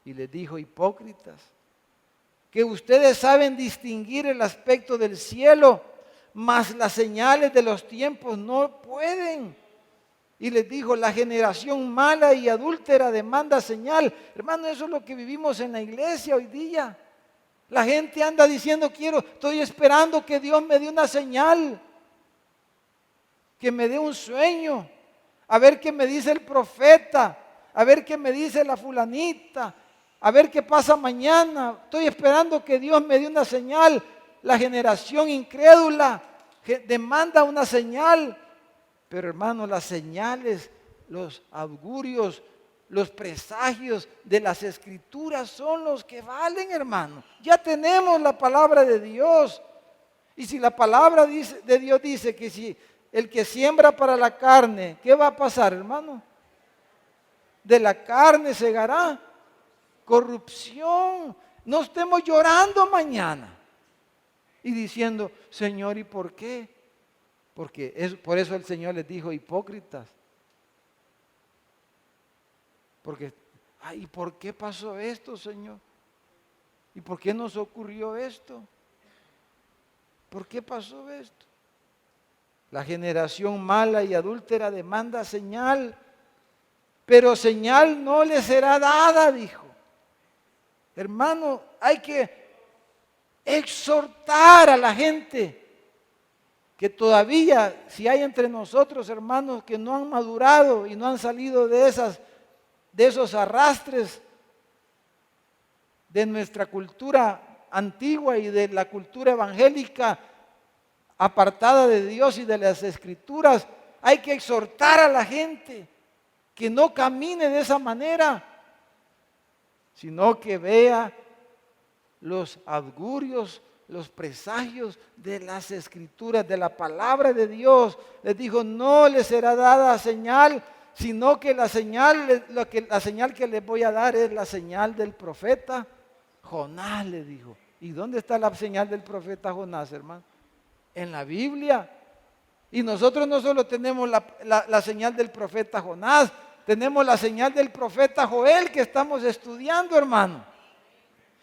Y les dijo: hipócritas, que ustedes saben distinguir el aspecto del cielo, mas las señales de los tiempos no pueden. Y les dijo: la generación mala y adúltera demanda señal. Hermano, eso es lo que vivimos en la iglesia hoy día. La gente anda diciendo: estoy esperando que Dios me dé una señal, que me dé un sueño, a ver qué me dice el profeta, a ver qué me dice la fulanita, a ver qué pasa mañana. Estoy esperando que Dios me dé una señal. La generación incrédula demanda una señal. Pero hermano, las señales, los augurios, los presagios de las escrituras son los que valen, hermano. Ya tenemos la palabra de Dios. Y si la palabra de Dios dice que si el que siembra para la carne, ¿qué va a pasar, hermano? De la carne segará corrupción. No estemos llorando mañana y diciendo: Señor, ¿y por qué? Porque por eso el Señor les dijo: hipócritas. Porque, ¿y por qué pasó esto, Señor? ¿Y por qué nos ocurrió esto? ¿Por qué pasó esto? La generación mala y adúltera demanda señal, pero señal no le será dada, dijo. Hermano, hay que exhortar a la gente que todavía, si hay entre nosotros hermanos que no han madurado y no han salido de esos arrastres de nuestra cultura antigua y de la cultura evangélica apartada de Dios y de las Escrituras, hay que exhortar a la gente que no camine de esa manera, sino que vea los augurios, los presagios de las Escrituras, de la palabra de Dios. Les dijo: no les será dada señal, sino que la señal que les voy a dar es la señal del profeta Jonás, le dijo. ¿Y dónde está la señal del profeta Jonás, hermano? En la Biblia. Y nosotros no solo tenemos la señal del profeta Jonás, tenemos la señal del profeta Joel que estamos estudiando, hermano.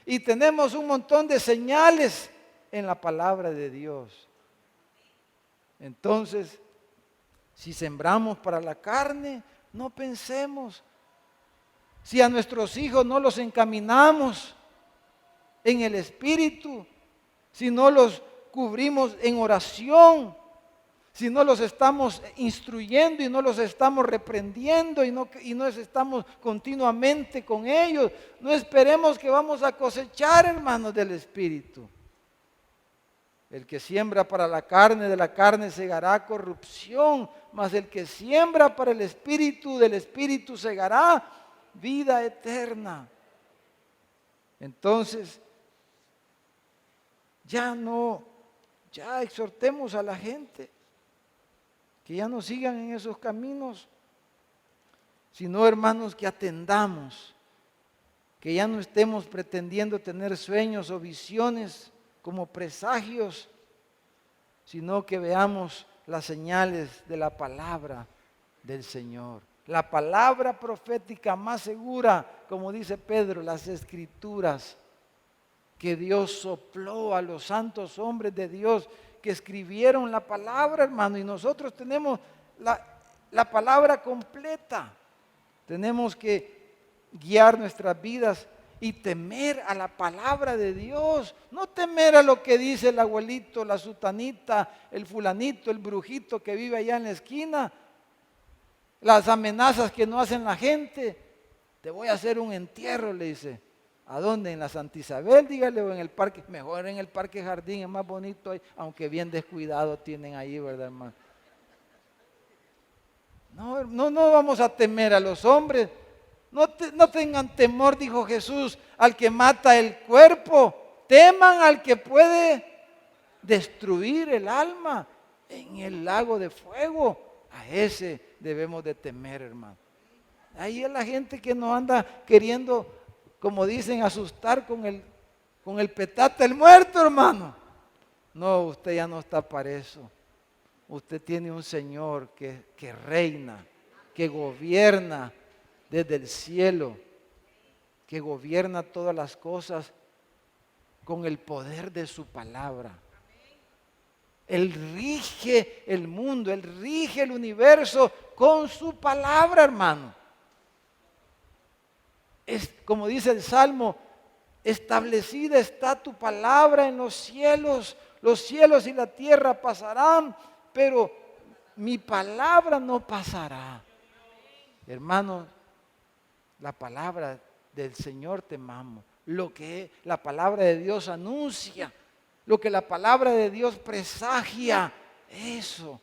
Y tenemos un montón de señales en la palabra de Dios. Entonces, si sembramos para la carne, no pensemos. Si a nuestros hijos no los encaminamos en el Espíritu, si no los cubrimos en oración, si no los estamos instruyendo y no los estamos reprendiendo y no estamos continuamente con ellos, no esperemos que vamos a cosechar, hermanos, del Espíritu. El que siembra para la carne, de la carne segará corrupción, mas el que siembra para el Espíritu, del Espíritu segará vida eterna. Entonces, ya exhortemos a la gente que ya no sigan en esos caminos, sino, hermanos, que atendamos, que ya no estemos pretendiendo tener sueños o visiones como presagios, sino que veamos las señales de la palabra del Señor. La palabra profética más segura, como dice Pedro, las Escrituras, que Dios sopló a los santos hombres de Dios que escribieron la palabra, hermano, y nosotros tenemos la palabra completa. Tenemos que guiar nuestras vidas y temer a la palabra de Dios, no temer a lo que dice el abuelito, la sutanita, el fulanito, el brujito que vive allá en la esquina, las amenazas que no hacen la gente. Te voy a hacer un entierro, le dice. ¿A dónde? En la Santa Isabel, dígale, o en el parque. Mejor en el Parque Jardín, es más bonito ahí, aunque bien descuidado tienen ahí, ¿verdad, hermano? No vamos a temer a los hombres. No tengan temor, dijo Jesús, al que mata el cuerpo. Teman al que puede destruir el alma en el lago de fuego. A ese debemos de temer, hermano. Ahí es la gente que no anda queriendo, como dicen, asustar con el petate del muerto, hermano. No, usted ya no está para eso. Usted tiene un Señor que reina, que gobierna desde el cielo, que gobierna todas las cosas con el poder de su palabra. Él rige el mundo, Él rige el universo con su palabra, hermano. Es como dice el Salmo, establecida está tu palabra en los cielos y la tierra pasarán, pero mi palabra no pasará. Hermano, la palabra del Señor temamos, lo que la palabra de Dios anuncia, lo que la palabra de Dios presagia, eso,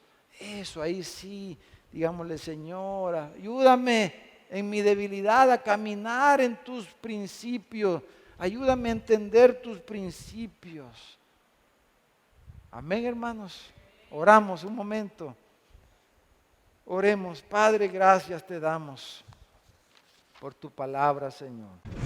ahí sí, digámosle, Señor, ayúdame en mi debilidad a caminar en tus principios, ayúdame a entender tus principios. Amén, hermanos. Oramos un momento. Oremos. Padre, gracias te damos por tu palabra, Señor.